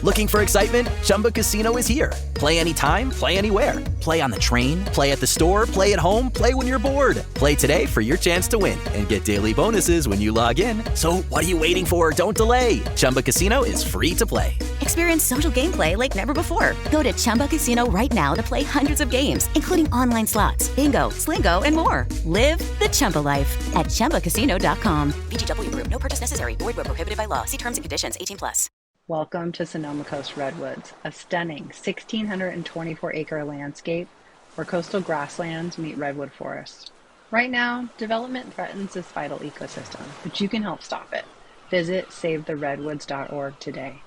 Looking for excitement? Chumba Casino is here. Play anytime, play anywhere. Play on the train, play at the store, play at home, play when you're bored. Play today for your chance to win and get daily bonuses when you log in. So what are you waiting for? Don't delay. Chumba Casino is free to play. Experience social gameplay like never before. Go to Chumba Casino right now to play hundreds of games, including online slots, bingo, Slingo, and more. Live the Chumba life at ChumbaCasino.com. VGW Group. No purchase necessary. Void where prohibited by law. See terms and conditions. 18+. Welcome to Sonoma Coast Redwoods, a stunning 1,624-acre landscape where coastal grasslands meet redwood forests. Right now, development threatens this vital ecosystem, but you can help stop it. Visit SaveTheRedwoods.org today.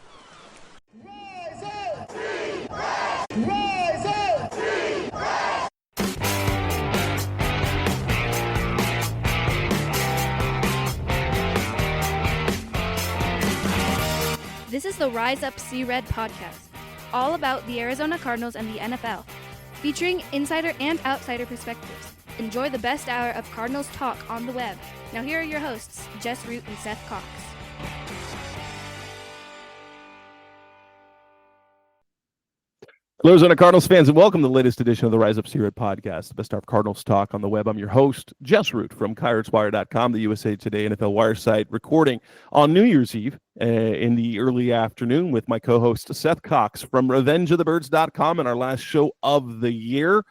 Rise up! Rise up! This is the Rise Up See Red podcast, all about the Arizona Cardinals and the NFL, featuring insider and outsider perspectives. Enjoy the best hour of Cardinals talk on the web. Now here are your hosts, Jess Root and Seth Cox. Hello, Arizona Cardinals fans, and welcome to the latest edition of the Rise Up See Red podcast, the best hour of Cardinals talk on the web. I'm your host, Jess Root from KaiRootWire.com, the USA Today NFL Wire site, recording on New Year's Eve in the early afternoon with my co-host Seth Cox from RevengeOfTheBirds.com and our last show of the year.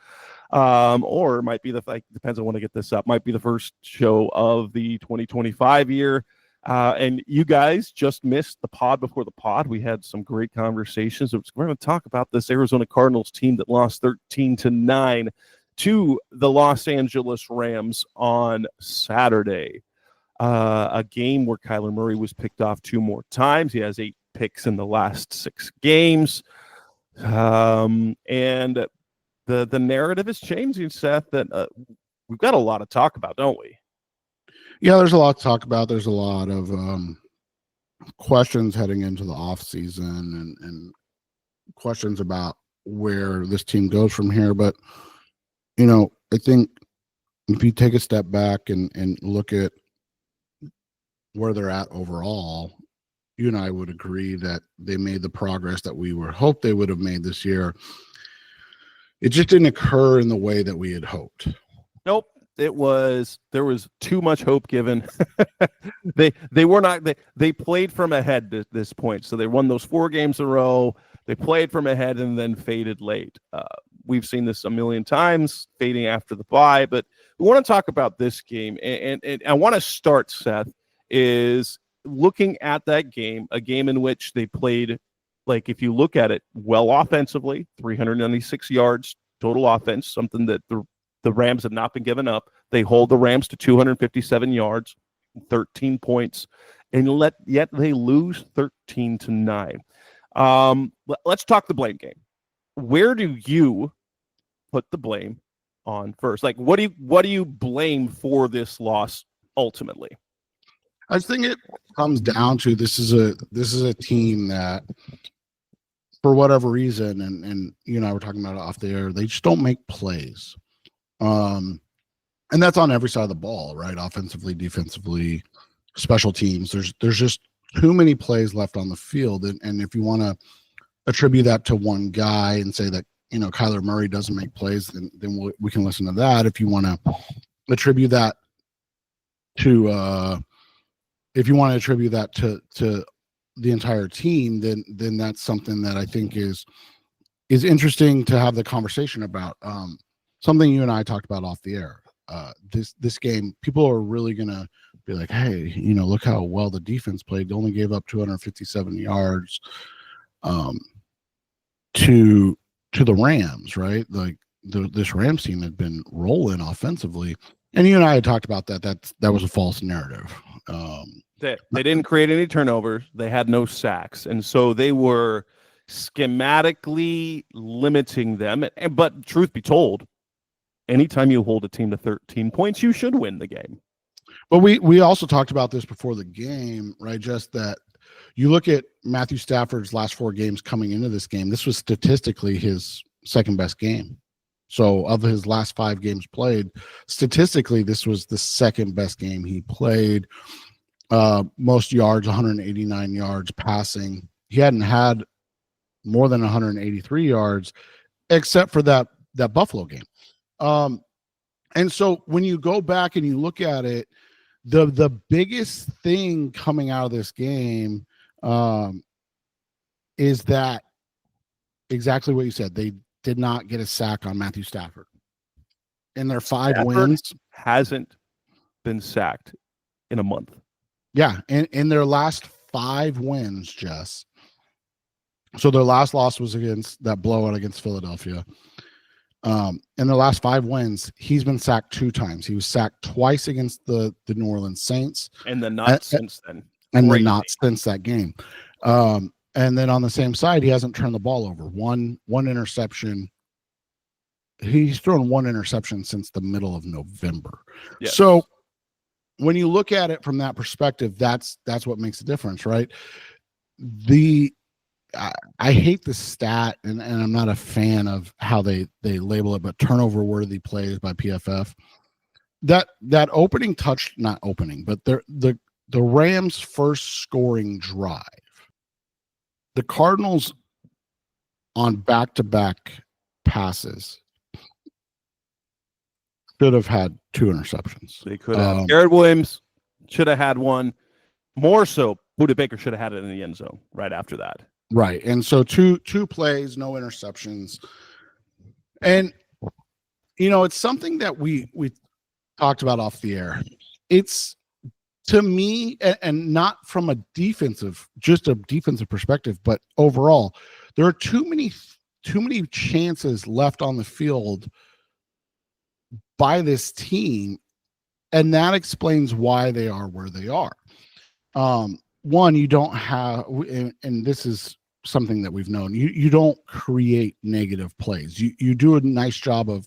Or it might be depends on when I get this up, might be the first show of the 2025 year. And you guys just missed the pod before the pod. We had some great conversations. We're going to talk about this Arizona Cardinals team that lost 13-9 to the Los Angeles Rams on Saturday. A game where Kyler Murray was picked off 2 more times. He has 8 picks in the last 6 games. And the narrative is changing, Seth, that we've got a lot to talk about, don't we? Yeah, there's a lot to talk about. There's a lot of questions heading into the offseason and questions about where this team goes from here. But, I think if you take a step back and look at where they're at overall, you and I would agree that they made the progress that we were hoped they would have made this year. It just didn't occur in the way that we had hoped. Nope. There was too much hope given. They played from ahead at this point. So they won those 4 games in a row. They played from ahead and then faded late. We've seen this a million times, fading after the bye, but we want to talk about this game. And I want to start, Seth, is looking at that game, a game in which they played, like if you look at it, well offensively, 396 yards, total offense, something that the Rams have not been given up. They hold the Rams to 257 yards, 13 points, and yet they lose 13-9. Let's talk the blame game. Where do you put the blame on first? Like, what do you blame for this loss ultimately? I think it comes down to this is a team that, for whatever reason, and you and I were talking about it off the air, they just don't make plays. And that's on every side of the ball, right? Offensively, defensively, special teams. There's just too many plays left on the field. And if you want to attribute that to one guy and say that, Kyler Murray doesn't make plays, then we can listen to that. If you want to attribute that to the entire team, then that's something that I think is interesting to have the conversation about. Something you and I talked about off the air. This game, people are really gonna be like, hey, look how well the defense played. They only gave up 257 yards to the Rams, right? Like this Rams team had been rolling offensively, and you and I had talked about that. That was a false narrative. They didn't create any turnovers. They had no sacks, and so they were schematically limiting them. But truth be told, anytime you hold a team to 13 points, you should win the game. But we also talked about this before the game, right? Just that you look at Matthew Stafford's last 4 games coming into this game, this was statistically his second best game. So of his last 5 games played, statistically, this was the second best game he played. Most yards, 189 yards passing. He hadn't had more than 183 yards, except for that Buffalo game. And so when you go back and you look at it, the biggest thing coming out of this game is that exactly what you said. They did not get a sack on Matthew Stafford. In their 5 wins, hasn't been sacked in a month. Yeah, in their last 5 wins, Jess. So their last loss was against that blowout against Philadelphia. In their last 5 wins, he's been sacked 2 times. He was sacked twice against the New Orleans Saints, and then not since then. And then not since that game. And then on the same side, he hasn't turned the ball over. One interception. He's thrown 1 interception since the middle of November. Yes. So when you look at it from that perspective, that's what makes a difference, right? I hate the stat, and I'm not a fan of how they label it, but turnover worthy plays by PFF. That opening touch, not opening, but the Rams' first scoring drive, the Cardinals on back-to-back passes should have had 2 interceptions. They could have. Garrett Williams should have had one. More so, Budda Baker should have had it in the end zone right after that. Right. And so two plays, no interceptions. And, it's something that we talked about off the air. It's, to me, and not from a defensive perspective, but overall, there are too many chances left on the field by this team, and that explains why they are where they are. One, you don't have, and this is something that we've known, you don't create negative plays. You do a nice job of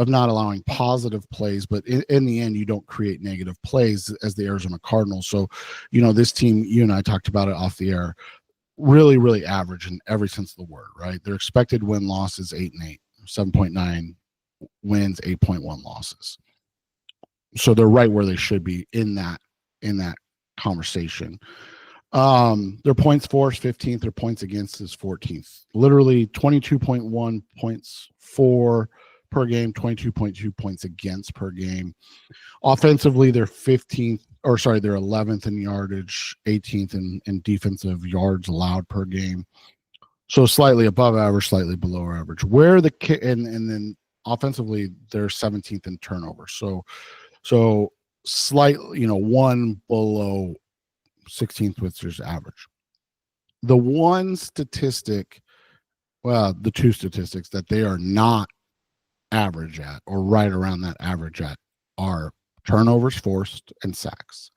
not allowing positive plays, but in the end, you don't create negative plays as the Arizona Cardinals. So, this team, you and I talked about it off the air, really, really average in every sense of the word, right? Their expected win-loss is 8-8, 7.9 wins, 8.1 losses. So they're right where they should be in that conversation. Their points for is 15th, their points against is 14th. Literally 22.1 points for per game, 22.2 points against per game. Offensively, they're 11th in yardage, 18th in defensive yards allowed per game. So slightly above average, slightly below average. Where the and then offensively, they're 17th in turnovers. So slightly, 1 below 16th with their average. The one statistic, the 2 statistics that they are not average at, or right around that average at, are turnovers forced and sacks.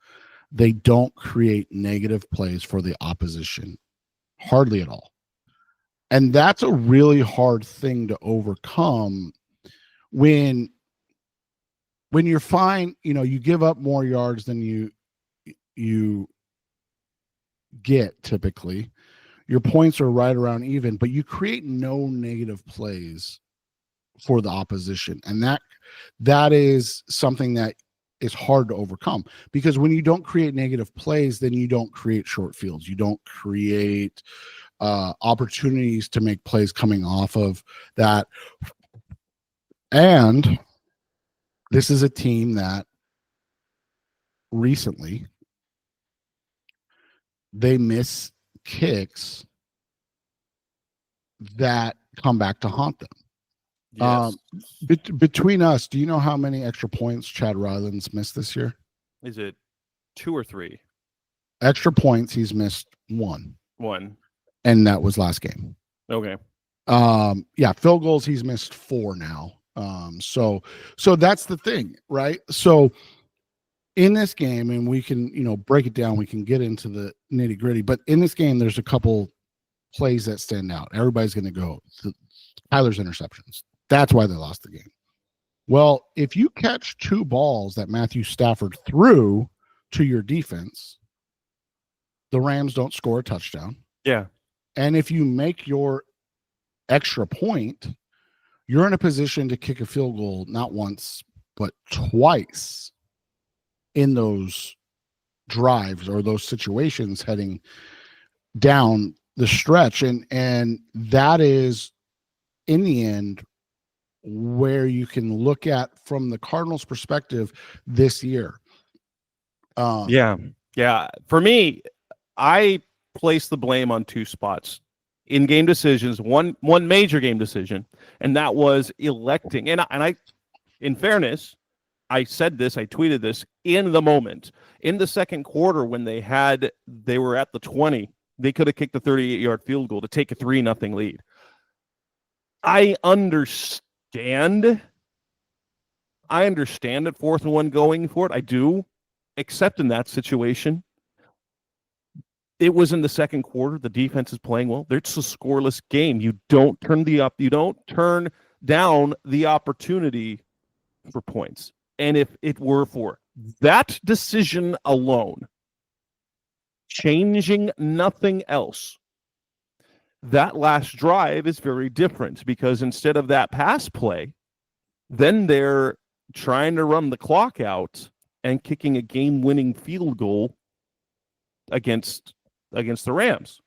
They don't create negative plays for the opposition, hardly at all. And that's a really hard thing to overcome when you're fine, you give up more yards than you get typically. Your points are right around even, but you create no negative plays for the opposition. And that is something that is hard to overcome, because when you don't create negative plays, then you don't create short fields. You don't create opportunities to make plays coming off of that. And this is a team that recently they miss kicks that come back to haunt them. Yes. Between us, do you know how many extra points Chad Ryland's missed this year? Is it 2 or 3? Extra points, he's missed 1. 1. And that was last game. Okay. Field goals, he's missed 4 now. So that's the thing, right? So in this game, and we can, break it down, we can get into the nitty gritty, but in this game, there's a couple plays that stand out. Everybody's going to go Tyler's interceptions. That's why they lost the game. Well, if you catch 2 balls that Matthew Stafford threw to your defense, the Rams don't score a touchdown. Yeah. And if you make your extra point, you're in a position to kick a field goal not once, but twice in those drives or those situations heading down the stretch, and that is in the end where you can look at from the Cardinals' perspective this year. Yeah. For me, I place the blame on two spots in game decisions. One major game decision, and that was electing. And I, in fairness, I said this, I tweeted this in the moment. In the second quarter, when they were at the 20, they could have kicked the 38-yard field goal to take a 3-0 lead. I understand that 4th and 1 going for it. I do, except in that situation. It was in the second quarter. The defense is playing well. It's a scoreless game. You don't turn down the opportunity for points. And if it were for that decision alone, changing nothing else, that last drive is very different, because instead of that pass play, then they're trying to run the clock out and kicking a game-winning field goal against the Rams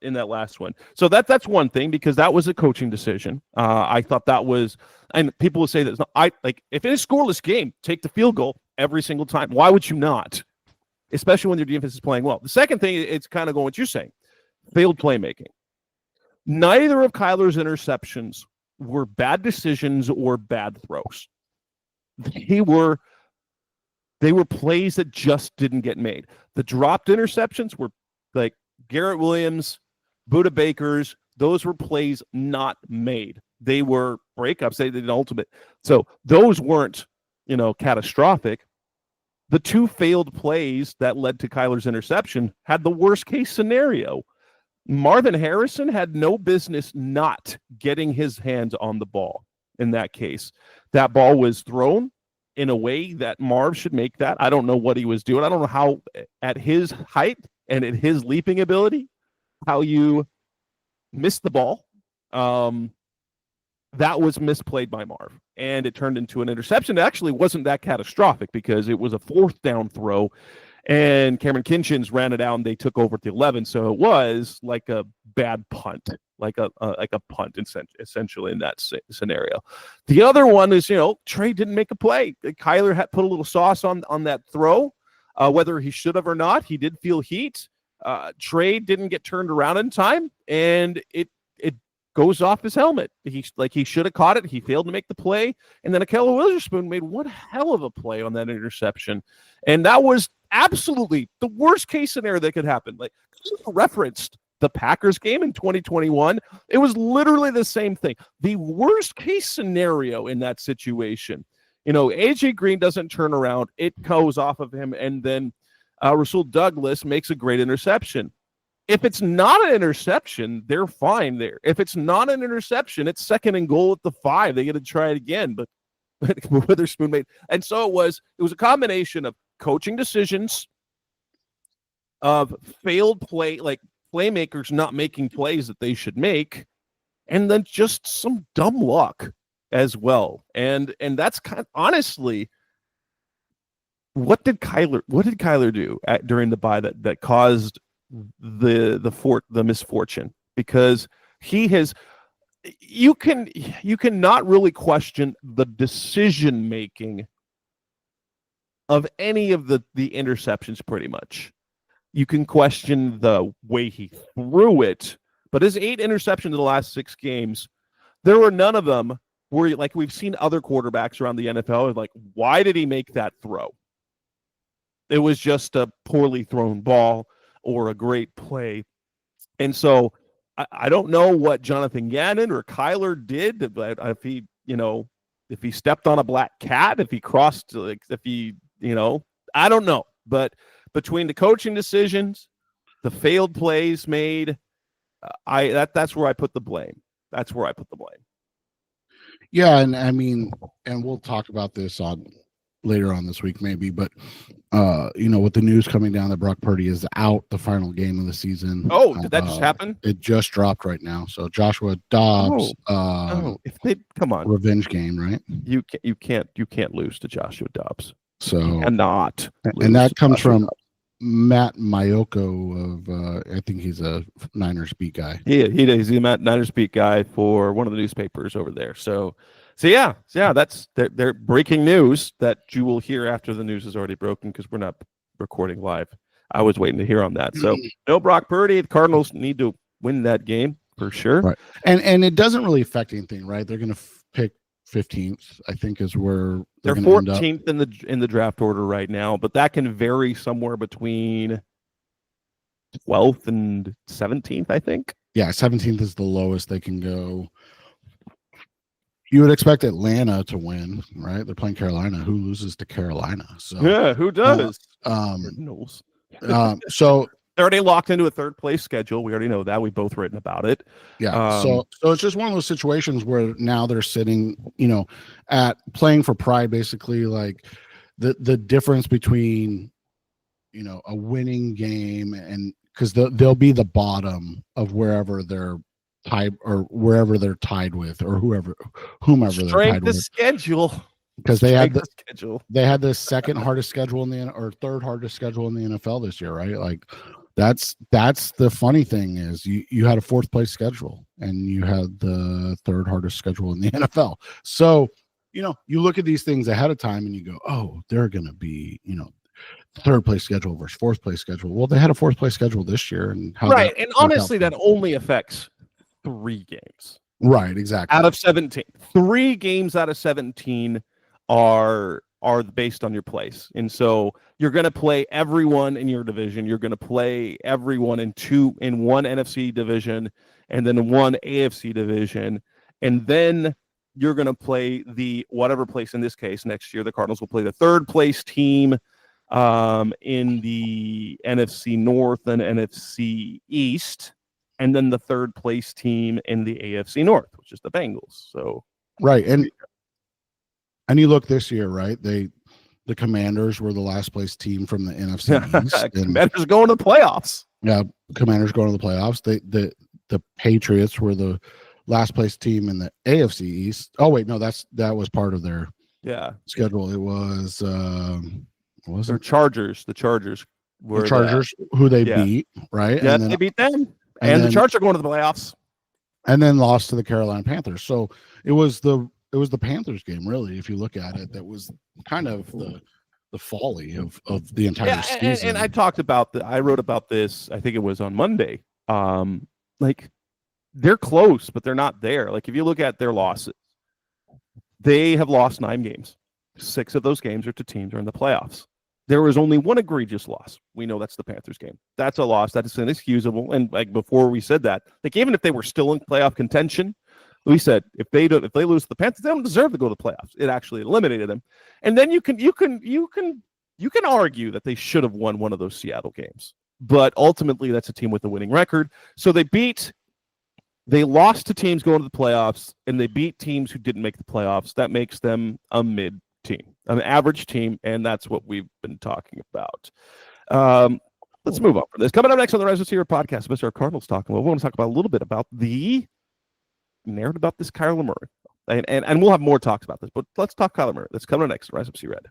in that last one. So that's one thing, because that was a coaching decision. I thought that was, and people will say that if it's a scoreless game, take the field goal every single time. Why would you not? Especially when your defense is playing well. The second thing, it's kind of going what you're saying, failed playmaking. Neither of Kyler's interceptions were bad decisions or bad throws. They were plays that just didn't get made. The dropped interceptions were like Garrett Williams, Budda Baker's. Those were plays not made. They were breakups. They did ultimate. So those weren't, catastrophic. The two failed plays that led to Kyler's interception had the worst case scenario. Marvin Harrison had no business not getting his hands on the ball in that case. That ball was thrown in a way that Marv should make that. I don't know what he was doing. I don't know how, at his height and at his leaping ability, how you missed the ball. That was misplayed by Marv, and it turned into an interception. It actually wasn't that catastrophic, because it was a 4th down throw, and Cameron Kinchins ran it out, and they took over at the 11. So it was like a bad punt, like a punt essentially in that scenario. The other one is, Trey didn't make a play. Kyler had put a little sauce on that throw, whether he should have or not. He did feel heat. Trey didn't get turned around in time, and it goes off his helmet. He should have caught it. He failed to make the play. And then Ahkello Witherspoon made one hell of a play on that interception. And that was absolutely the worst case scenario that could happen. Like, referenced the Packers game in 2021. It was literally the same thing. The worst case scenario in that situation. AJ Green doesn't turn around. It goes off of him. And then Rasul Douglas makes a great interception. If it's not an interception, they're fine there. If it's not an interception, it's 2nd and goal at the 5. They get to try it again, but Witherspoon made. And so it was a combination of coaching decisions, of failed play, like playmakers not making plays that they should make, and then just some dumb luck as well. And that's honestly, what did Kyler do during the bye that caused the misfortune? Because he has, you cannot really question the decision making of any of the interceptions. Pretty much you can question the way he threw it, but his 8 interceptions in the last 6 games, there were none of them where, like, we've seen other quarterbacks around the NFL, like, why did he make that throw? It was just a poorly thrown ball or a great play. And so I don't know what Jonathan Gannon or Kyler did, if he stepped on a black cat, if he crossed, I don't know. But between the coaching decisions, the failed plays made, that's where I put the blame. That's where I put the blame. Yeah, and I mean, and we'll talk about this later on this week maybe, but with the news coming down that Brock Purdy is out the final game of the season. Oh, did that just happen? It just dropped right now. So Joshua Dobbs, if they come on, revenge game, right? You can't lose to Joshua Dobbs. So and that comes from Matt Mayoko of I think he's a Niners beat guy. He's a Niners beat guy for one of the newspapers over there. So yeah, that's they're breaking news that you will hear after the news is already broken because we're not recording live. I was waiting to hear on that. So no Brock Purdy. The Cardinals need to win that game for sure. Right, and it doesn't really affect anything, right? They're going to pick 15th, I think, is where they're 14th in the draft order right now, but that can vary somewhere between 12th and 17th, I think. Yeah, 17th is the lowest they can go. You would expect Atlanta to win, right? They're playing Carolina. Who loses to Carolina? So yeah, who does? So they're already locked into a third place schedule. We already know that. We've both written about it. Yeah. So it's just one of those situations where now they're sitting, at playing for pride, basically. Like the difference between, a winning game and because they'll be the bottom of wherever they're tied or wherever they're tied with or whomever they're tied with. Schedule. Because they had the second hardest schedule or third hardest schedule in the NFL this year, right? Like that's the funny thing is you had a fourth place schedule and you had the third hardest schedule in the NFL. So, you look at these things ahead of time and you go, oh, they're going to be, third place schedule versus fourth place schedule. Well, they had a fourth place schedule this year. And and honestly, that only affects 3 games. Right, exactly. Out of 17. 3 games out of 17 are based on your place. And so you're going to play everyone in your division. You're going to play everyone in one NFC division and then one AFC division. And then you're going to play the whatever place in this case next year. The Cardinals will play the third place team in the NFC North and NFC East, and then the third place team in the AFC North, which is the Bengals. So right. And you look this year, right? The Commanders were the last place team from the NFC East. Commanders going to the playoffs. Yeah, Commanders going to the playoffs. The Patriots were the last place team in the AFC East. Oh wait, no, that was part of their schedule. It was their Chargers. The Chargers were the Chargers who they beat, right? Yeah, and then, they beat them. And the Chargers are going to the playoffs. And then lost to the Carolina Panthers. So it was the Panthers game, really, if you look at it, that was kind of the folly of the entire season. And I talked about I wrote about this, I think it was on Monday. Like they're close, but they're not there. Like if you look at their losses, they have lost 9 games. 6 of those games are to teams who are in the playoffs. There was only one egregious loss. We know that's the Panthers game. That's a loss. That is inexcusable. And like before we said that, like even if they were still in playoff contention, we said if they lose to the Panthers, they don't deserve to go to the playoffs. It actually eliminated them. And then you can argue that they should have won one of those Seattle games. But ultimately, that's a team with a winning record. So they lost to teams going to the playoffs, and they beat teams who didn't make the playoffs. That makes them a mid team, an average team, and that's what we've been talking about. Let's move on from this. Coming up next on the Rise of Sierra podcast, Mr. Cardinals talking. We want to talk about a little bit about the narrative about this Kyler Murray, and we'll have more talks about this. But let's talk Kyler Murray. That's coming up next. Rise Up Sea Red.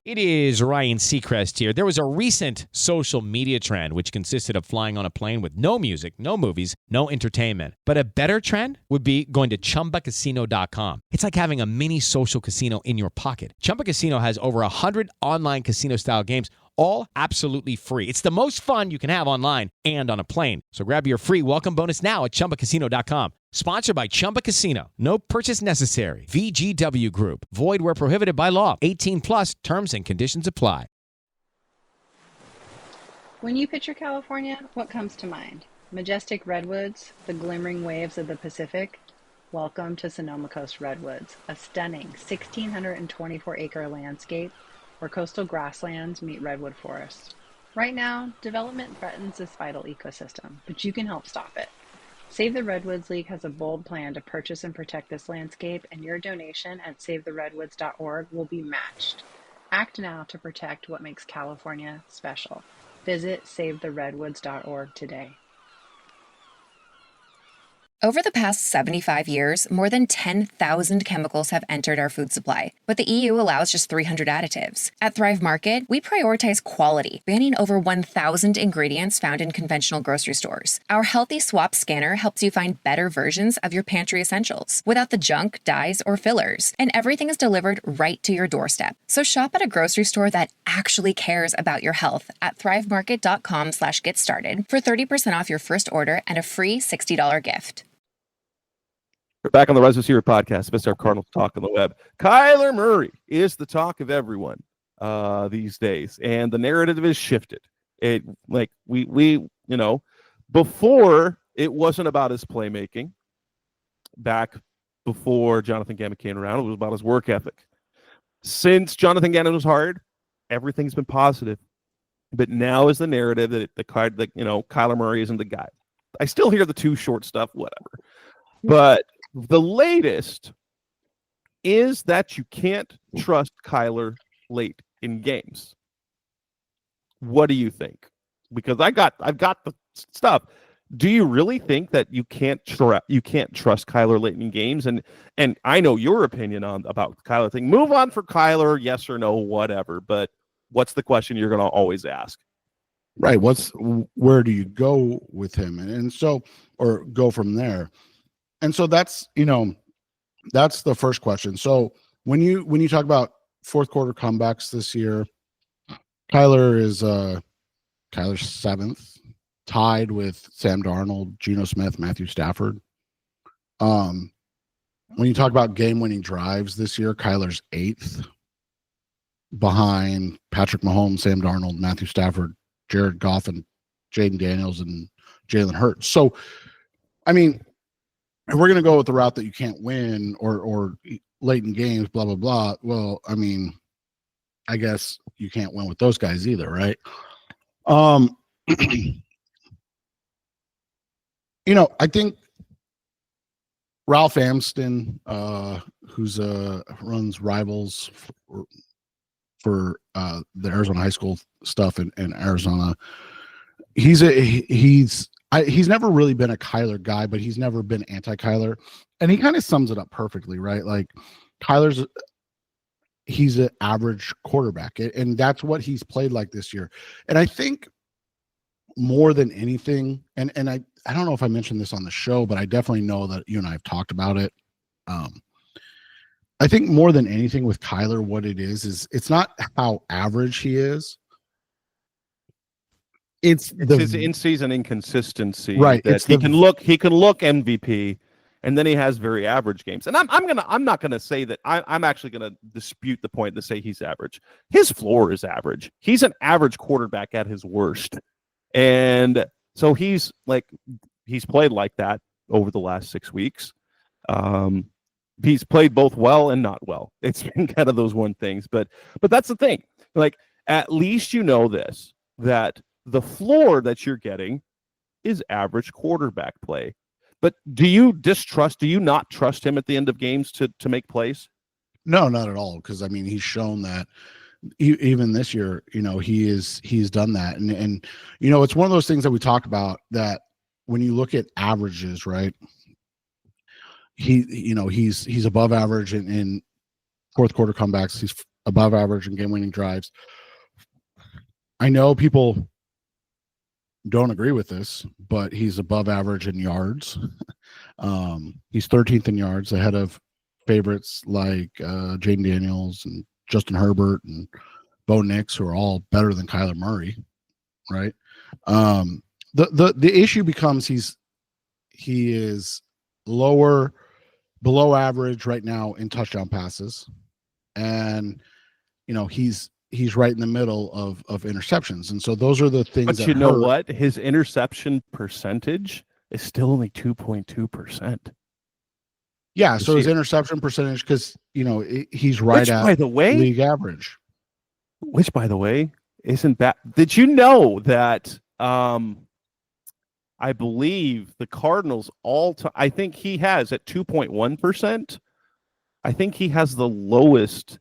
It is Ryan Seacrest here. There was a recent social media trend which consisted of flying on a plane with no music, no movies, no entertainment. But a better trend would be going to ChumbaCasino.com. It's like having a mini social casino in your pocket. Chumba Casino has over 100 online casino-style games, all absolutely free. It's the most fun you can have online and on a plane. So grab your free welcome bonus now at ChumbaCasino.com. Sponsored by Chumba Casino. No purchase necessary. VGW Group. Void where prohibited by law. 18 plus terms and conditions apply. When you picture California, what comes to mind? Majestic redwoods, the glimmering waves of the Pacific? Welcome to Sonoma Coast Redwoods, a stunning 1,624-acre landscape where coastal grasslands meet redwood forests. Right now, development threatens this vital ecosystem, but you can help stop it. Save the Redwoods League has a bold plan to purchase and protect this landscape, and your donation at SaveTheRedwoods.org will be matched. Act now to protect what makes California special. Visit SaveTheRedwoods.org today. Over the past 75 years, more than 10,000 chemicals have entered our food supply, but the EU allows just 300 additives. At Thrive Market, we prioritize quality, banning over 1,000 ingredients found in conventional grocery stores. Our Healthy Swap scanner helps you find better versions of your pantry essentials without the junk, dyes, or fillers, and everything is delivered right to your doorstep. So shop at a grocery store that actually cares about your health at thrivemarket.com/get-started for 30% off your first order and a free $60 gift. We're back on the Rise of Sierra podcast, Best Our Cardinals Talk on the web. Kyler Murray is the talk of everyone these days, and the narrative has shifted. It like we before it wasn't about his playmaking. Back before Jonathan Gannon came around, it was about his work ethic. Since Jonathan Gannon was hired, everything's been positive. But now is the narrative that Kyler Murray isn't the guy. I still hear the too short stuff, whatever. But the latest is that you can't trust Kyler late in games. What do you think? Because I've got the stuff. Do you really think that you can't trust Kyler late in games? And I know your opinion about the Kyler thing. Move on for Kyler, yes or no, whatever. But what's the question you're going to always ask? Right. Where do you go with him? And so, or go from there. And so that's the first question. So when you talk about fourth quarter comebacks this year, Kyler's 7th, tied with Sam Darnold, Geno Smith, Matthew Stafford. When you talk about game-winning drives this year, Kyler's 8th, behind Patrick Mahomes, Sam Darnold, Matthew Stafford, Jared Goff, and Jaden Daniels and Jalen Hurts. So, I mean, if we're going to go with the route that you can't win or late in games, blah, blah, blah, well, I mean, I guess you can't win with those guys either, right? I think Ralph Amston, who's runs Rivals for the Arizona high school stuff in Arizona, he's never really been a Kyler guy, but he's never been anti-Kyler, and he kind of sums it up perfectly, right? Like he's an average quarterback, and that's what he's played like this year. And I think more than anything, and I don't know if I mentioned this on the show, but I definitely know that you and I have talked about it. I think more than anything with Kyler, what it is it's not how average he is. It's his in-season inconsistency, right? He can look MVP, and then he has very average games. And I'm not gonna say that. I'm actually gonna dispute the point to say he's average. His floor is average. He's an average quarterback at his worst, and so he's played like that over the last 6 weeks. He's played both well and not well. It's been kind of those one things, but that's the thing. Like, at least you know this, that the floor that you're getting is average quarterback play. But do you not trust him at the end of games to make plays? No, not at all. Because I mean, he's shown that even this year, he's done that. And it's one of those things that we talk about, that when you look at averages, right? He's above average in fourth quarter comebacks. He's above average in game-winning drives. I know people don't agree with this, but he's above average in yards. He's 13th in yards, ahead of favorites like Jaden Daniels and Justin Herbert and Bo Nix, who are all better than Kyler Murray, right? The issue becomes he is below average right now in touchdown passes, and he's right in the middle of interceptions. And so those are the things. But you know what? His interception percentage is still only 2.2%. Yeah. So his interception percentage, because, he's right at, by the way, league average. Which, by the way, isn't bad. Did you know that I believe the Cardinals I think he has at 2.1%. I think he has the lowest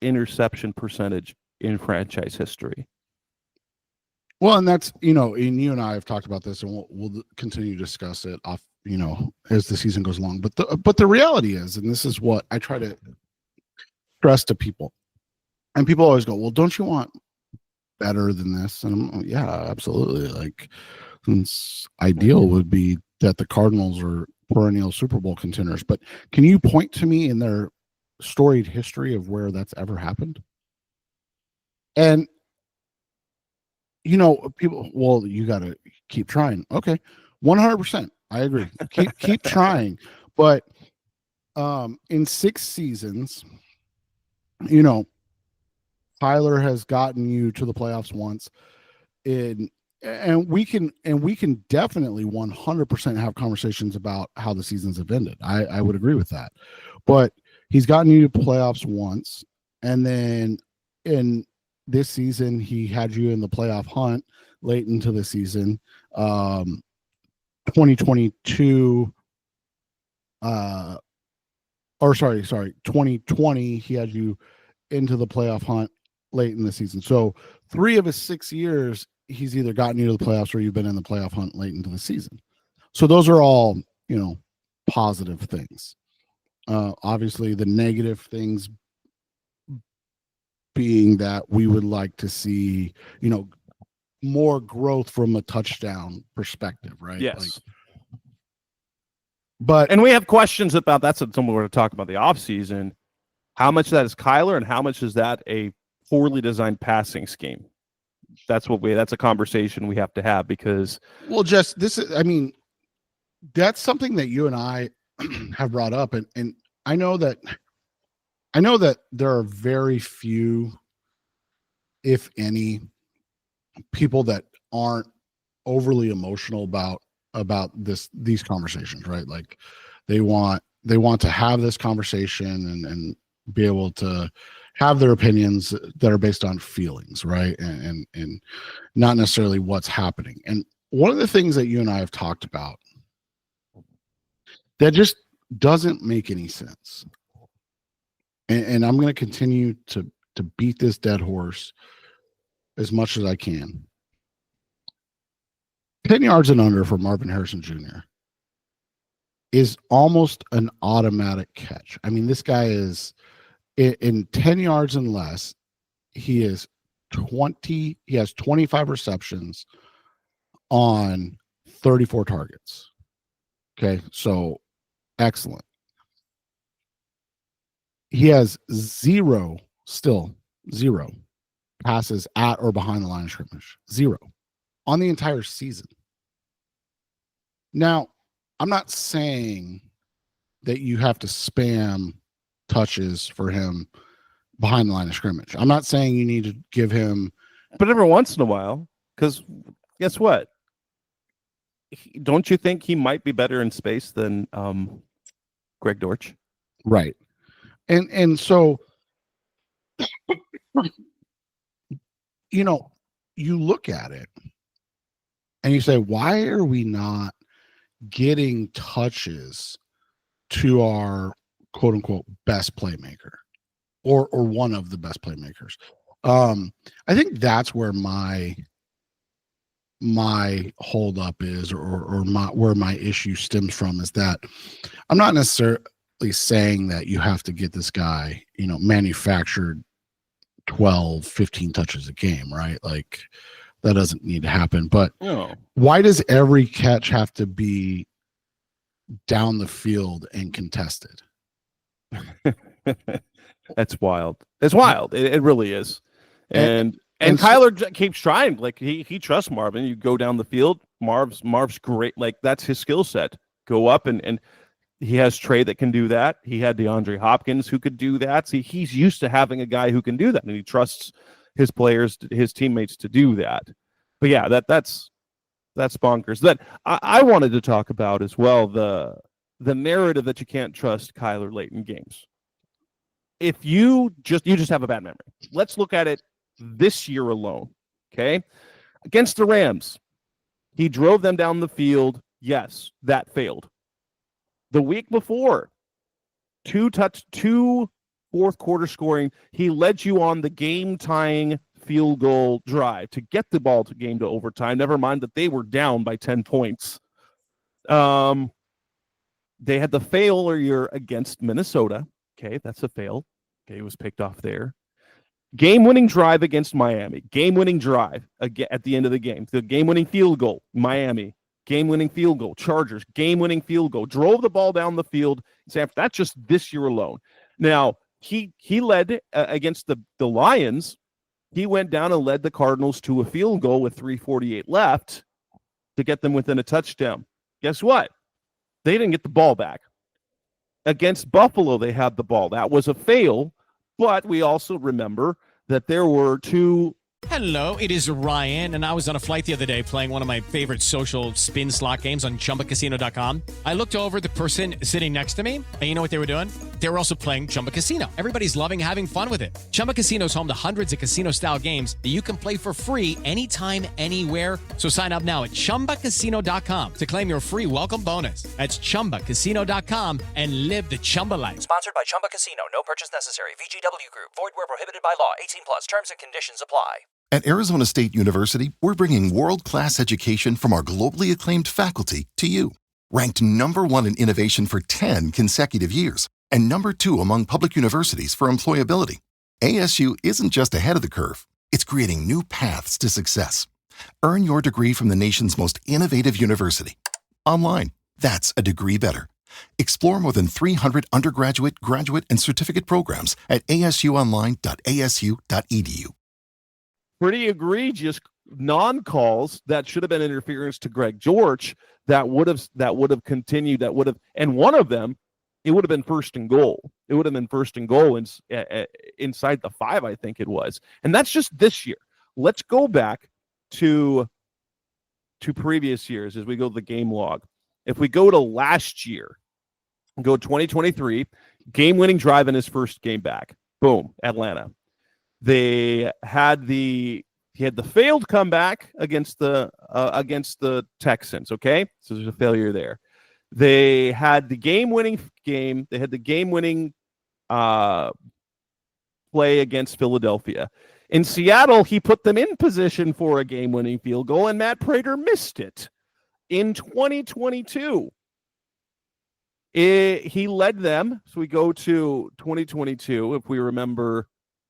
interception percentage in franchise history. Well, and that's, and you and I have talked about this, and we'll continue to discuss it off as the season goes along. But the reality is, and this is what I try to stress to people, and people always go, well, don't you want better than this? And yeah, absolutely. Like, ideal would be that the Cardinals are perennial Super Bowl contenders, but can you point to me in their storied history of where that's ever happened? And people, well, you got to keep trying. Okay, 100%, I agree. keep trying, but in 6 seasons, Tyler has gotten you to the playoffs once, and we can definitely 100% have conversations about how the seasons have ended. I would agree with that, but he's gotten you to playoffs once, and then in this season he had you in the playoff hunt late into the season. 2022 2020 he had you into the playoff hunt late in the season. So 3 of his 6 years he's either gotten you to the playoffs or you've been in the playoff hunt late into the season. So those are all positive things. Obviously the negative things being that we would like to see more growth from a touchdown perspective, right? Yes. And we have questions about that's something we're going to talk about the offseason. How much of that is Kyler and how much is that a poorly designed passing scheme? That's a conversation we have to have, because that's something that you and I have brought up, and I know that there are very few, if any, people that aren't overly emotional about these conversations, right? Like they want to have this conversation and be able to have their opinions that are based on feelings, right? And not necessarily what's happening. And one of the things that you and I have talked about that just doesn't make any sense, and I'm going to continue to beat this dead horse as much as I can. 10 yards and under for Marvin Harrison Jr. is almost an automatic catch. I mean, this guy is in 10 yards and less. He has 25 receptions on 34 targets. Okay, so excellent. He has zero passes at or behind the line of scrimmage. 0 on the entire season. Now, I'm not saying that you have to spam touches for him behind the line of scrimmage. I'm not saying you need to give him, but every once in a while, because guess what? Don't you think he might be better in space than Greg Dortch? Right. And so you look at it and you say, why are we not getting touches to our quote unquote best playmaker or one of the best playmakers? I think that's where my hold up is, or where my issue stems from, is that I'm not necessarily saying that you have to get this guy, manufactured 12, 15 touches a game, right? Like that doesn't need to happen. But why does every catch have to be down the field and contested? That's wild. It's wild. It really is. And Kyler keeps trying. Like he trusts Marvin. You go down the field, Marv's great. Like that's his skill set. Go up and he has Trey that can do that. He had DeAndre Hopkins who could do that. See, he's used to having a guy who can do that, and he trusts his players, his teammates to do that. But yeah, that's bonkers. That I wanted to talk about as well, the narrative that you can't trust Kyler late in games. If you just have a bad memory. Let's look at it this year alone. Okay. Against the Rams, he drove them down the field. Yes, that failed. The week before, 2 fourth quarter scoring, he led you on the game-tying field goal drive to get the ball to overtime. Never mind that they were down by 10 points. They had the failure against Minnesota. Okay, that's a fail. Okay, it was picked off there. Game-winning drive against Miami. Game-winning drive at the end of the game. The game-winning field goal, Miami. Game-winning field goal, Chargers. Game-winning field goal. Drove the ball down the field. That's just this year alone. Now, he led against the Lions. He went down and led the Cardinals to a field goal with 3:48 left to get them within a touchdown. Guess what? They didn't get the ball back. Against Buffalo, they had the ball. That was a fail, but we also remember that there were two. Hello, it is Ryan, and I was on a flight the other day playing one of my favorite social spin slot games on ChumbaCasino.com. I looked over at the person sitting next to me, and you know what they were doing? They were also playing Chumba Casino. Everybody's loving having fun with it. Chumba Casino is home to hundreds of casino-style games that you can play for free anytime, anywhere. So sign up now at ChumbaCasino.com to claim your free welcome bonus. That's ChumbaCasino.com and live the Chumba life. Sponsored by Chumba Casino. No purchase necessary. VGW Group. Void where prohibited by law. 18 plus. Terms and conditions apply. At Arizona State University, we're bringing world-class education from our globally acclaimed faculty to you. Ranked #1 in innovation for 10 consecutive years and #2 among public universities for employability, ASU isn't just ahead of the curve. It's creating new paths to success. Earn your degree from the nation's most innovative university. Online, that's a degree better. Explore more than 300 undergraduate, graduate, and certificate programs at asuonline.asu.edu. Pretty egregious non-calls that should have been interference to Greg George that would have continued, and one of them, it would have been first and goal. It would have been first and goal inside the 5, I think it was. And that's just this year. Let's go back to previous years as we go to the game log. If we go to last year, go 2023, game-winning drive in his first game back. Boom, Atlanta. He had the failed comeback against the Texans. Okay, so there's a failure there. They had the game-winning game. They had the game-winning play against Philadelphia. In Seattle, he put them in position for a game-winning field goal, and Matt Prater missed it. In 2022, he led them. So we go to 2022, if we remember.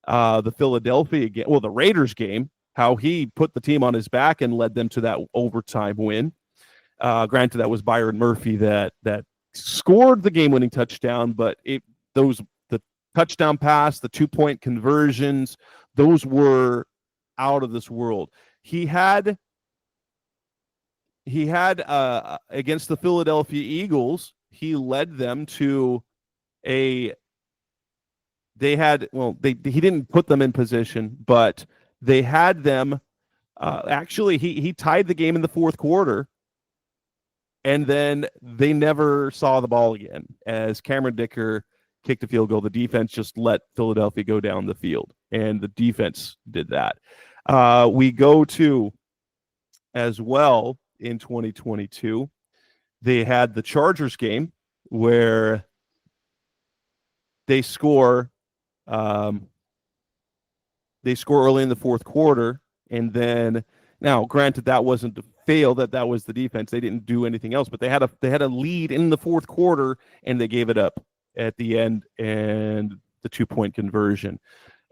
The Philadelphia game, the Raiders game, how he put the team on his back and led them to that overtime win. Granted, that was Byron Murphy that scored the game-winning touchdown, but the touchdown pass, the 2-point conversions, those were out of this world. He had against the Philadelphia Eagles, he led them to he didn't put them in position, but they had them. Actually, he tied the game in the fourth quarter, and then they never saw the ball again as Cameron Dicker kicked a field goal. The defense just let Philadelphia go down the field, and the defense did that. We go to, as well, in 2022, they had the Chargers game where they score early in the fourth quarter, and then now, granted, that wasn't a fail, that was the defense. They didn't do anything else, but they had a lead in the fourth quarter, and they gave it up at the end, and the 2-point conversion.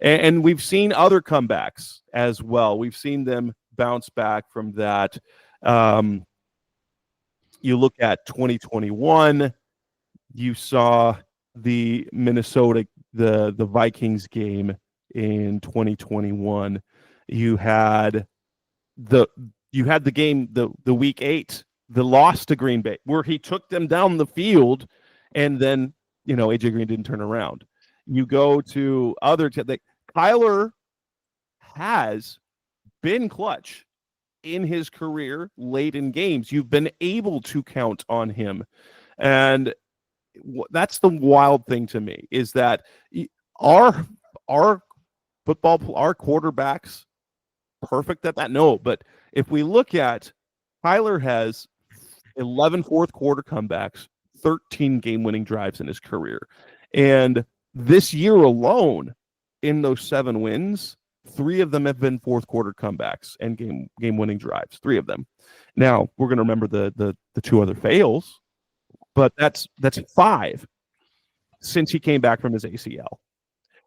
And we've seen other comebacks as well. We've seen them bounce back from that. You look at 2021, you saw the Minnesota, the Vikings game in 2021. You had the game, the week 8, the loss to Green Bay, where he took them down the field, and then AJ Green didn't turn around. You go to other Kyler has been clutch in his career late in games. You've been able to count on him, and that's the wild thing to me, is that our quarterbacks perfect at that? No, but if we look at Kyler has 11 fourth quarter comebacks, 13 game-winning drives in his career. And this year alone, in those 7 wins, 3 of them have been fourth quarter comebacks and game-winning drives. 3 of them. Now, we're going to remember the 2 other fails. but that's 5 since he came back from his ACL.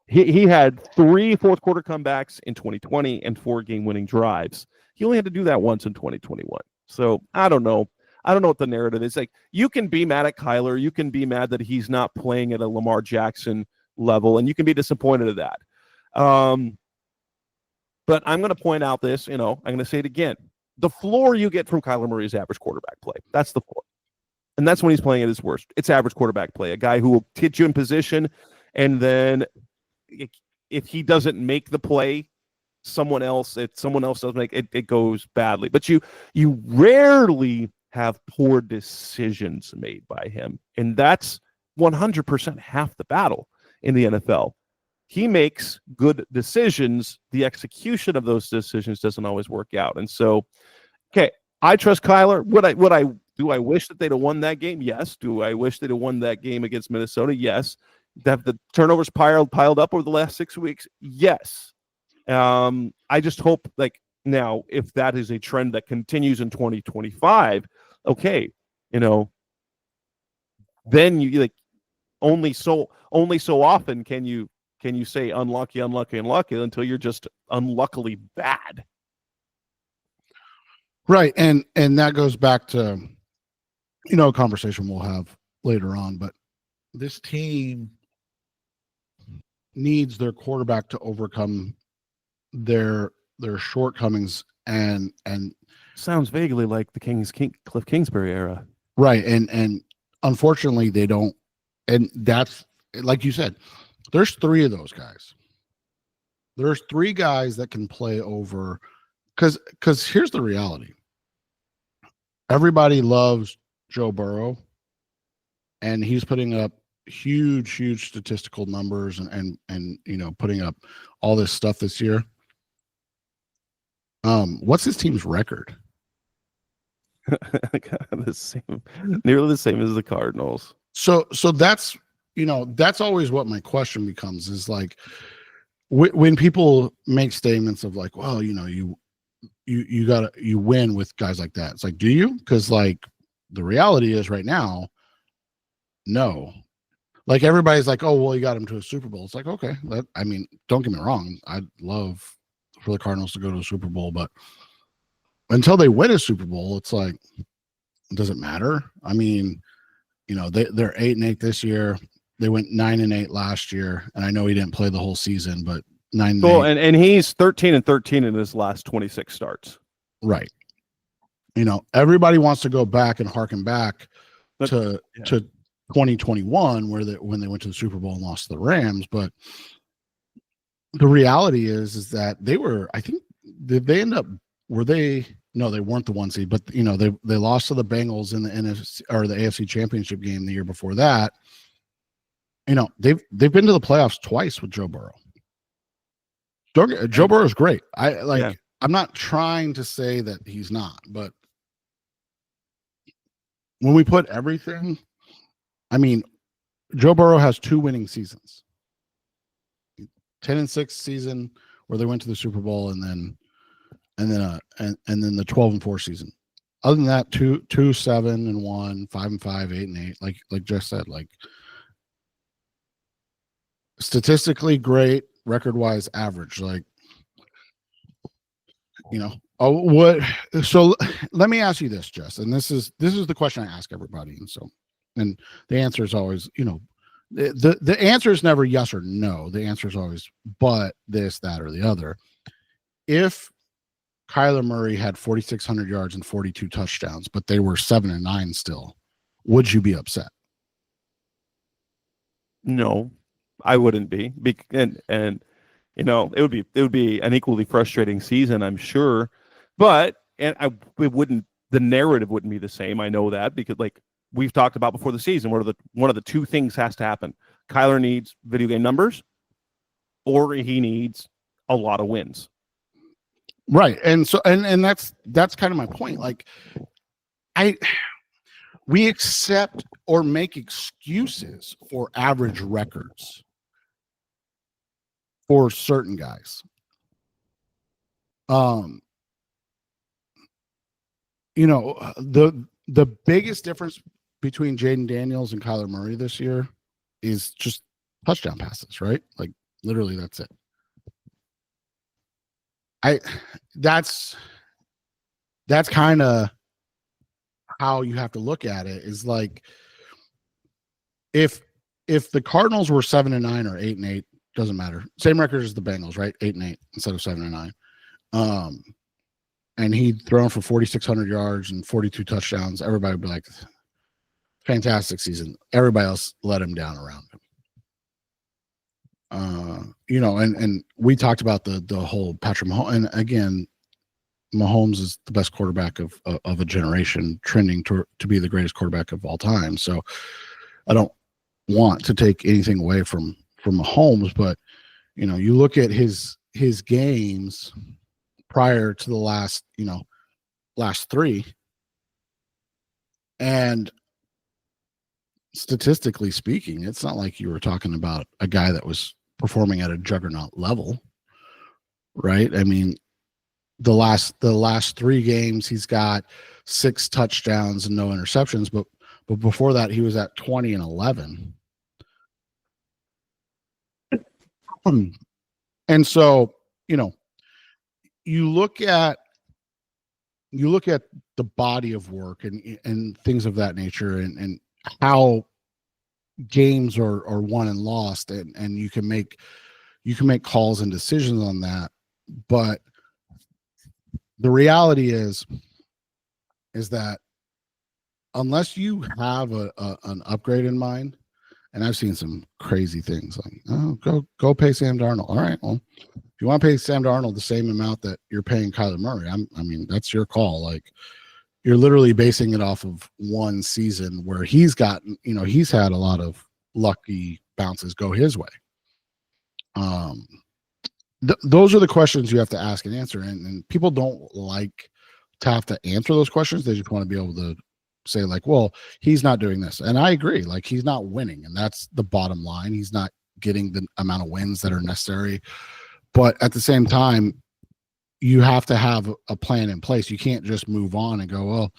He had 3 fourth quarter comebacks in 2020 and 4 game-winning drives. He only had to do that once in 2021. So I don't know. I don't know what the narrative is. Like, you can be mad at Kyler. You can be mad that he's not playing at a Lamar Jackson level, and you can be disappointed at that. But I'm going to point out this, I'm going to say it again. The floor you get from Kyler Murray is average quarterback play. That's the floor. And that's when he's playing at his worst. It's average quarterback play. A guy who will get you in position, and then if he doesn't make the play, someone else does make it, it goes badly. But you rarely have poor decisions made by him. And that's 100% half the battle in the NFL. He makes good decisions. The execution of those decisions doesn't always work out. And so, okay, I trust Kyler. Do I wish that they'd have won that game? Yes. Do I wish they'd have won that game against Minnesota? Yes. Have the turnovers piled up over the last 6 weeks? Yes. I just hope, now, if that is a trend that continues in 2025, okay, then you only so often can you say unlucky until you're just unluckily bad. Right. And that goes back to, a conversation we'll have later on, but this team needs their quarterback to overcome their shortcomings and sounds vaguely like the Cliff Kingsbury era. Right. And unfortunately they don't. And that's, like you said, there's 3 of those guys. There's 3 guys that can play over, because here's the reality. Everybody loves Joe Burrow, and he's putting up huge statistical numbers and putting up all this stuff this year. What's his team's record? Nearly the same as the Cardinals. So that's that's always what my question becomes, is like, when people make statements of like, well, you win with guys like that. It's like, do you? Because the reality is right now, no. Like, everybody's like, oh, well, you got him to a Super Bowl. It's like, okay, don't get me wrong. I'd love for the Cardinals to go to a Super Bowl, but until they win a Super Bowl, it's like, does it matter? They're 8-8 this year. They went 9-8 last year, and I know he didn't play the whole season, but 9-8. Well, and he's 13-13 in his last 26 starts. Right. Everybody wants to go back and harken back to 2021, when they went to the Super Bowl and lost to the Rams. But the reality is that they were, I think, did they end up, were they, no, they weren't the 1 seed, but they lost to the Bengals in the NFC or the AFC Championship game the year before that. They've been to the playoffs twice with Joe Burrow. Joe Burrow is great. I'm not trying to say that he's not, but when we put everything, Joe Burrow has 2 winning seasons. 10-6 season where they went to the Super Bowl, and then the 12-4 season. Other than that, 2-7-1, 5-5, 8-8. Like Jess said, statistically great, record-wise average. So let me ask you this, Jess, and this is the question I ask everybody, and the answer is always, the answer is never yes or no. The answer is always but this, that, or the other. If Kyler Murray had 4,600 yards and 42 touchdowns, but they were 7-9 still, would you be upset? No, I wouldn't be. And it would be an equally frustrating season, I'm sure. But the narrative wouldn't be the same. I know that, because we've talked about before the season, one of the 2 things has to happen. Kyler needs video game numbers, or he needs a lot of wins. Right. And so, and that's kind of my point. We accept or make excuses for average records for certain guys. The biggest difference between Jaden Daniels and Kyler Murray this year is just touchdown passes, right? Like literally that's it. That's kind of how you have to look at it, is like if the Cardinals were 7-9 or 8-8, doesn't matter. Same record as the Bengals, right? 8-8 instead of 7-9. And he'd thrown for 4,600 yards and 42 touchdowns. Everybody would be like, fantastic season. Everybody else let him down around him. And we talked about the whole Patrick Mahomes. And again, Mahomes is the best quarterback of a generation, trending to be the greatest quarterback of all time. So I don't want to take anything away from Mahomes, but you look at his games prior to the last three, and statistically speaking, it's not like you were talking about a guy that was performing at a juggernaut level, right? I mean, the last 3 games he's got 6 touchdowns and no interceptions, but before that he was at 20 and 11. And so, you look at the body of work and things of that nature, and how games are won and lost, and you can make calls and decisions on that. But the reality is that unless you have an upgrade in mind, and I've seen some crazy things like, oh, go pay Sam Darnold. All right, well, if you want to pay Sam Darnold the same amount that you're paying Kyler Murray, I mean, that's your call. Like, you're literally basing it off of one season where he's gotten, he's had a lot of lucky bounces go his way. Those are the questions you have to ask and answer. And people don't like to have to answer those questions. They just want to be able to say like, well, he's not doing this. And I agree. Like, he's not winning. And that's the bottom line. He's not getting the amount of wins that are necessary. But at the same time, you have to have a plan in place. You can't just move on and go, well,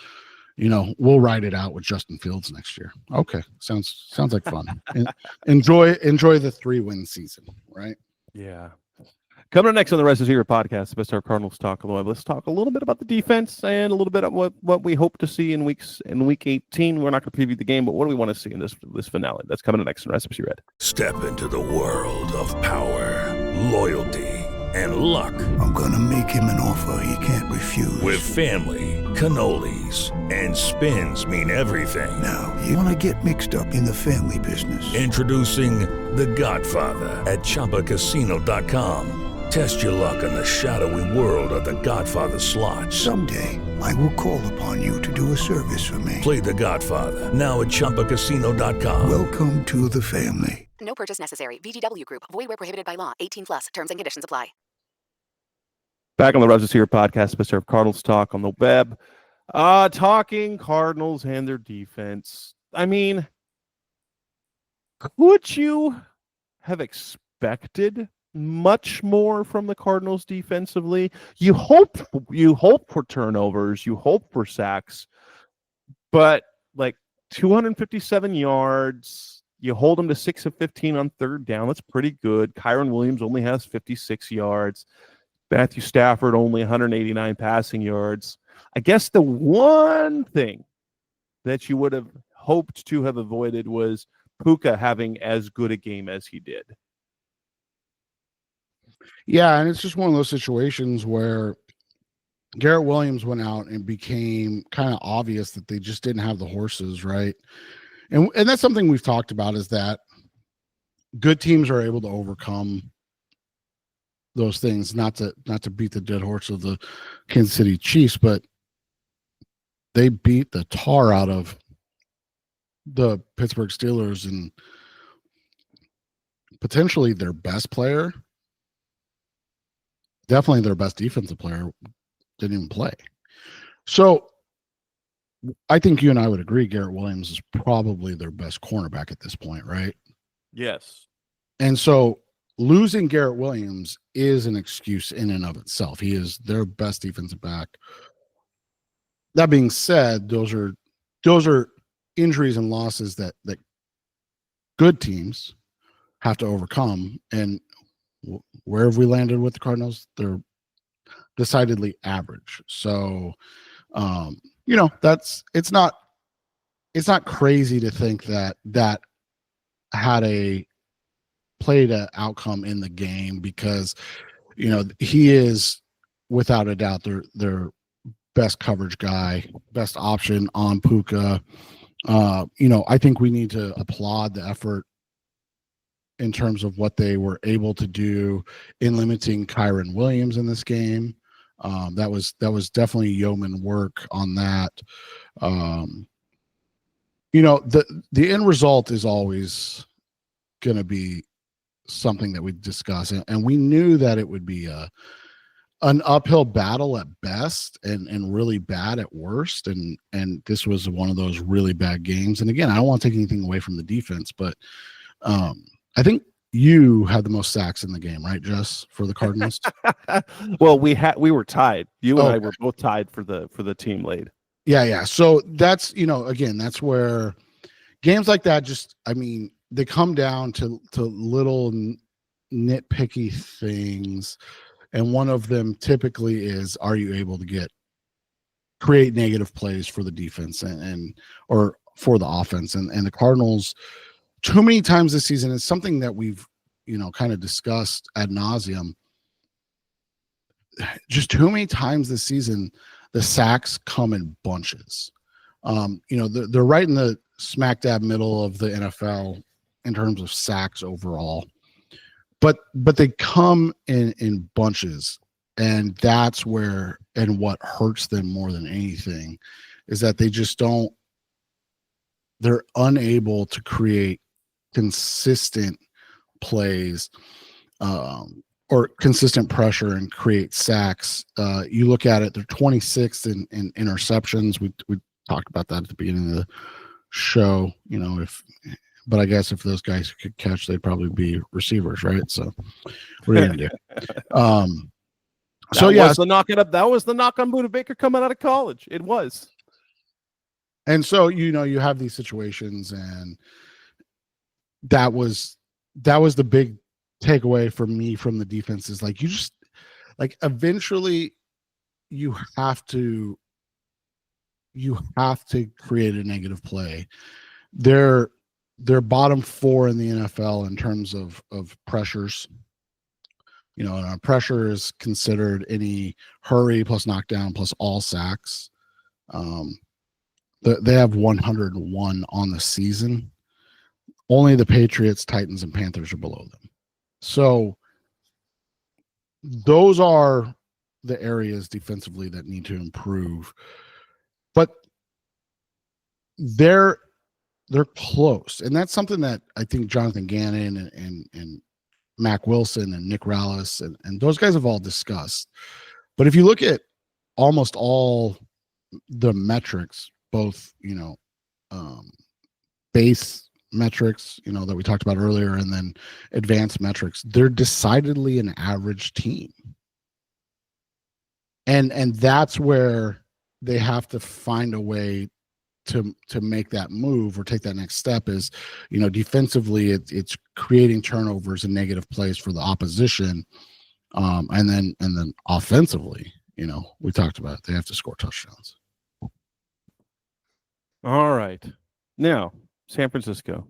we'll ride it out with Justin Fields next year. Okay. Sounds like fun. enjoy the 3-win season, right? Yeah. Coming up next on the Rest is Here podcast, the Best Our Cardinals Talk. Let's talk a little bit about the defense and a little bit of what we hope to see in week 18. We're not going to preview the game, but what do we want to see in this finale? That's coming up next on Rest is Here. Step into the world of power, loyalty, and luck. I'm going to make him an offer he can't refuse. With family, cannolis, and spins mean everything. Now, you want to get mixed up in the family business. Introducing The Godfather at ChumbaCasino.com. Test your luck in the shadowy world of The Godfather slot. Someday, I will call upon you to do a service for me. Play The Godfather now at ChumbaCasino.com. Welcome to the family. No purchase necessary. VGW Group. Void where prohibited by law. 18+. Terms and conditions apply. Back on the Rest is Here podcast, Best Our Cardinals Talk on the web. Talking Cardinals and their defense. I mean, could you have expected much more from the Cardinals defensively? You hope for turnovers, you hope for sacks, but like 257 yards, you hold them to 6 of 15 on third down. That's pretty good. Kyron Williams only has 56 yards. Matthew Stafford only 189 passing yards. I guess the one thing that you would have hoped to have avoided was Puka having as good a game as he did. Yeah, and it's just one of those situations where Garrett Williams went out and became kind of obvious that they just didn't have the horses, right? And that's something we've talked about, is that good teams are able to overcome those things, not to beat the dead horse of the Kansas City Chiefs, but they beat the tar out of the Pittsburgh Steelers, and potentially their best player, definitely their best defensive player, didn't even play. So I think you and I would agree Garrett Williams is probably their best cornerback at this point, right? Yes. And so losing Garrett Williams is an excuse in and of itself. He is their best defensive back. That being said, those are injuries and losses that good teams have to overcome. And where have we landed with the Cardinals? They're decidedly average. So, it's not crazy to think that had played an outcome in the game, because, he is without a doubt their best coverage guy, best option on Puka. I think we need to applaud the effort in terms of what they were able to do in limiting Kyron Williams in this game. That was definitely yeoman work on that. The end result is always going to be something that we discuss, and we knew that it would be an uphill battle at best and really bad at worst, and this was one of those really bad games. And again, I don't want to take anything away from the defense, but I think you had the most sacks in the game, right, Jess, for the Cardinals? Well, we were tied. You and I were both tied for the team lead. Yeah. So that's, again, that's where games like that they come down to little nitpicky things. And one of them typically is, are you able to create negative plays for the defense or for the offense? And the Cardinals, too many times this season, is something that we've, kind of discussed ad nauseum. Just too many times this season, the sacks come in bunches. They're right in the smack dab middle of the NFL in terms of sacks overall, but they come in bunches, and that's where, and what hurts them more than anything is that they're unable to create consistent plays or consistent pressure and create sacks. You look at it, they're 26th in interceptions. We talked about that at the beginning of the show, but I guess if those guys could catch, they'd probably be receivers, right? So what are you gonna do? That was the knock on Buda Baker coming out of college. It was. And so, you have these situations, and that was the big takeaway for me from the defense is eventually you have to create a negative play. They're bottom 4 in the NFL in terms of pressures. And a pressure is considered any hurry plus knockdown plus all sacks. They have 101 on the season. Only the Patriots, Titans, and Panthers are below them. So those are the areas defensively that need to improve. But they're close. And that's something that I think Jonathan Gannon and Mac Wilson and Nick Rallis and those guys have all discussed. But if you look at almost all the metrics, both, base metrics, that we talked about earlier, and then advanced metrics, they're decidedly an average team. And that's where they have to find a way to make that move or take that next step is, defensively, it's creating turnovers and negative plays for the opposition. And then offensively, we talked about it, they have to score touchdowns. All right. Now, San Francisco.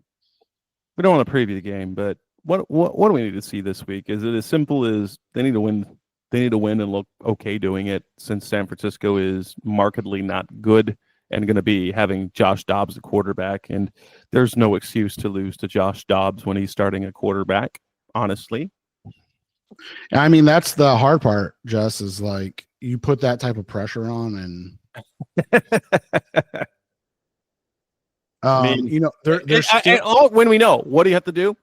We don't want to preview the game, but what do we need to see this week? Is it as simple as they need to win? They need to win and look okay doing it, since San Francisco is markedly not good and going to be having Josh Dobbs the quarterback, and there's no excuse to lose to Josh Dobbs when he's starting a quarterback, honestly. I mean, that's the hard part, Jess, is you put that type of pressure on and when we know, what do you have to do?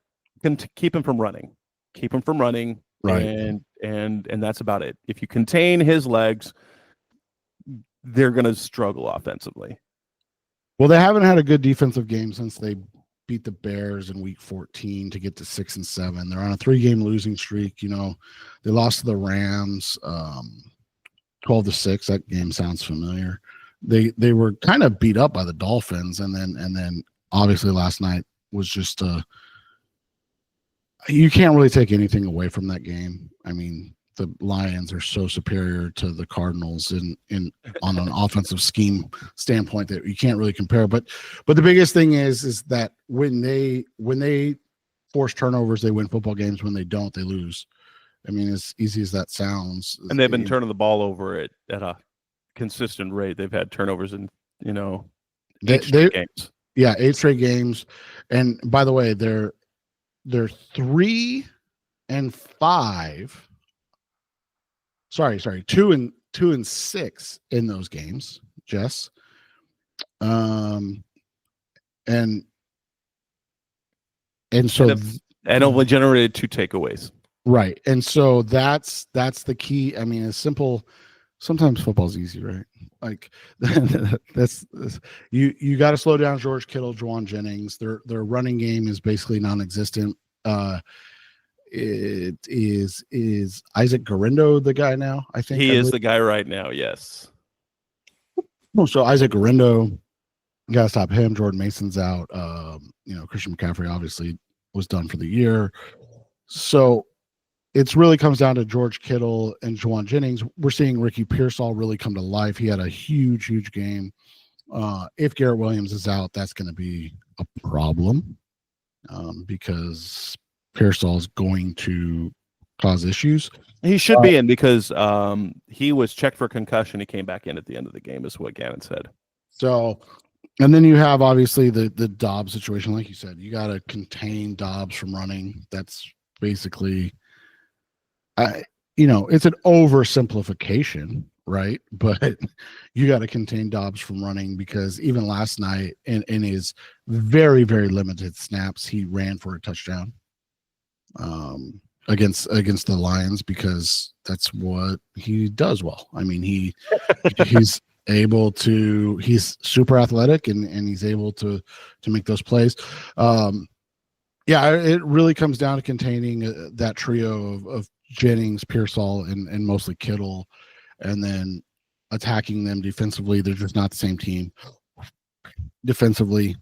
Keep him from running. Keep him from running. Right. And that's about it. If you contain his legs, they're going to struggle offensively. Well, they haven't had a good defensive game since they beat the Bears in week 14 to get to 6-7. They're on a 3-game losing streak. They lost to the Rams 12-6. That game sounds familiar. they were kind of beat up by the Dolphins, and then obviously last night was just you can't really take anything away from that game. I mean, the Lions are so superior to the Cardinals in on an offensive scheme standpoint that you can't really compare. But the biggest thing is that when they force turnovers, they win football games. When they don't, they lose. I mean, as easy as that sounds. And they've been turning the ball over at a consistent rate. They've had turnovers in 8 straight games. Yeah, 8 straight games. And by the way, they're 3-5. Sorry, 2-6 in those games, Jess. And so and only generated 2 takeaways. Right. And so that's the key. I mean, it's simple. Sometimes football's easy, right? Like that's you got to slow down George Kittle, Juwan Jennings. Their running game is basically non-existent. It is Isaac Guerrero the guy now? I think he is the guy right now. Yes. So Isaac Guerrero, you got to stop him. Jordan Mason's out. Christian McCaffrey obviously was done for the year. So it really comes down to George Kittle and Juwan Jennings. We're seeing Ricky Pearsall really come to life. He had a huge game. If Garrett Williams is out, that's going to be a problem because Pearsall is going to cause issues. He should be in because he was checked for concussion. He came back in at the end of the game, is what Gannon said. So, and then you have obviously the Dobbs situation. Like you said, you got to contain Dobbs from running. That's basically it's an oversimplification, right? But you got to contain Dobbs from running because even last night in his very, very limited snaps, he ran for a touchdown against the Lions because that's what he does well. I mean, he's super athletic and he's able to make those plays. It really comes down to containing that trio of Jennings, Pearsall, and mostly Kittle, and then attacking them defensively. They're just not the same team defensively.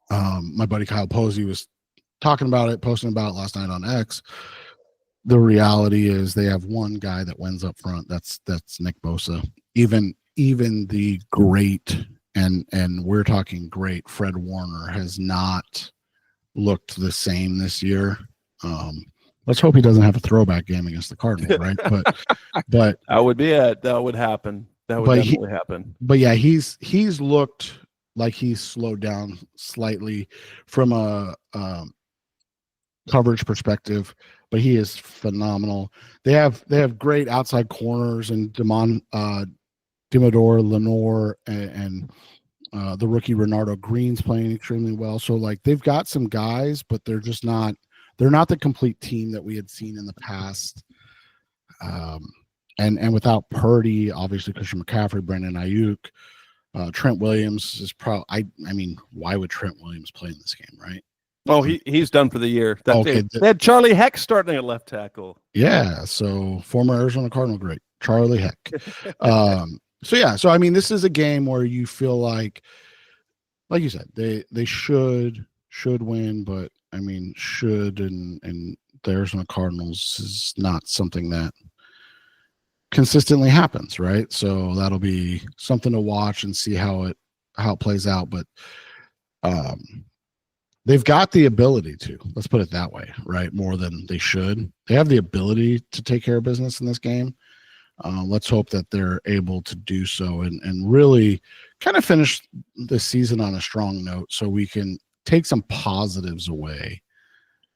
My buddy Kyle Posey was posting about it last night on X. The reality is they have one guy that wins up front. That's Nick Bosa. Even the great and we're talking great Fred Warner has not looked the same this year. Let's hope he doesn't have a throwback game against the Cardinals, right? But that would be it. That would happen. That would definitely happen. But yeah, he's looked like he's slowed down slightly from a coverage perspective, but he is phenomenal. They have great outside corners and Demodore Lenore and the rookie Renardo Green's playing extremely well. So like they've got some guys, but they're not the complete team that we had seen in the past. And without Purdy, obviously Christian McCaffrey, Brandon Ayuk, Trent Williams is I mean, why would Trent Williams play in this game, right? Oh, he's done for the year. They had Charlie Heck starting at left tackle. Yeah, so former Arizona Cardinal great, Charlie Heck. So I mean, this is a game where you feel like you said, they should win, but I mean, should and the Arizona Cardinals is not something that consistently happens, right? So that'll be something to watch and see how it plays out. But they've got the ability to, let's put it that way, right? More than they should. They have the ability to take care of business in this game. Let's hope that they're able to do so and really kind of finish the season on a strong note so we can take some positives away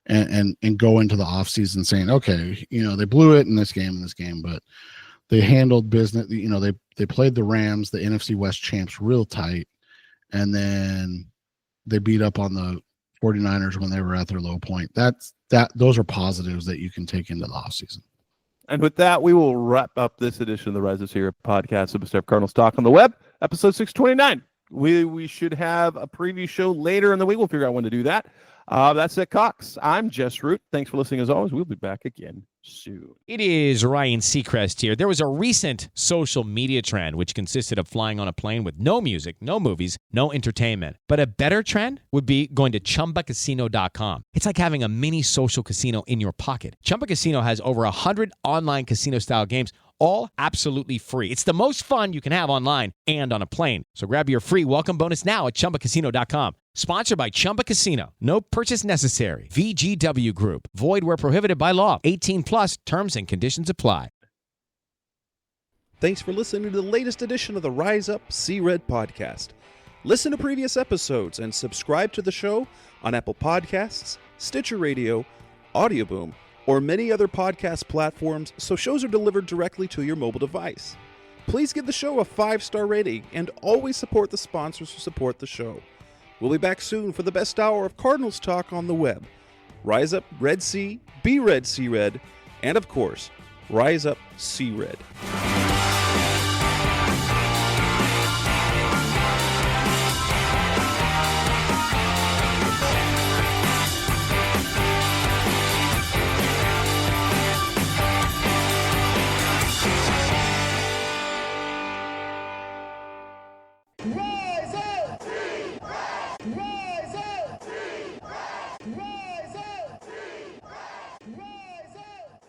and go into the offseason saying, okay, they blew it in this game, but they handled business. They played the Rams, the NFC West champs, real tight, and then they beat up on the 49ers when they were at their low point. Those are positives that you can take into the offseason. And with that, we will wrap up this edition of the Rise of Sierra podcast of Mr. Cardinals Talk on the Web, episode 629. We should have a preview show later in the week. We'll figure out when to do that. That's it, Cox. I'm Jess Root. Thanks for listening as always. We'll be back again soon. It is Ryan Seacrest here. There was a recent social media trend which consisted of flying on a plane with no music, no movies, no entertainment. But a better trend would be going to ChumbaCasino.com. It's like having a mini social casino in your pocket. Chumba Casino has over 100 online casino-style games, all absolutely free. It's the most fun you can have online and on a plane. So grab your free welcome bonus now at ChumbaCasino.com. Sponsored by Chumba Casino. No purchase necessary. VGW Group. Void where prohibited by law. 18 plus terms and conditions apply. Thanks for listening to the latest edition of the Rise Up, See Red podcast. Listen to previous episodes and subscribe to the show on Apple Podcasts, Stitcher Radio, Audioboom, or many other podcast platforms so shows are delivered directly to your mobile device. Please give the show a 5-star rating and always support the sponsors who support the show. We'll be back soon for the best hour of Cardinals talk on the web. Rise up, Red Sea, be Red, See Red, and of course, Rise Up, See Red. Rise up! Rise up! Rise up! Rise up!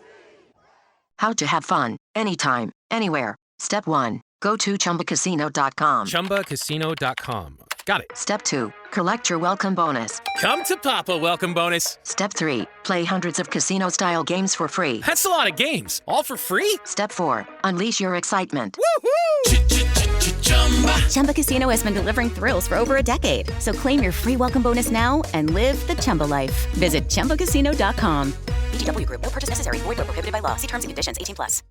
How to have fun, anytime, anywhere. Step 1. Go to ChumbaCasino.com. ChumbaCasino.com. Got it. Step 2. Collect your welcome bonus. Come to Papa welcome bonus. Step 3. Play hundreds of casino-style games for free. That's a lot of games. All for free? Step 4. Unleash your excitement. Woohoo! Chumba Casino has been delivering thrills for over a decade. So claim your free welcome bonus now and live the Chumba life. Visit ChumbaCasino.com. VGW Group. No purchase necessary. Void where prohibited by law. See terms and conditions. 18 plus.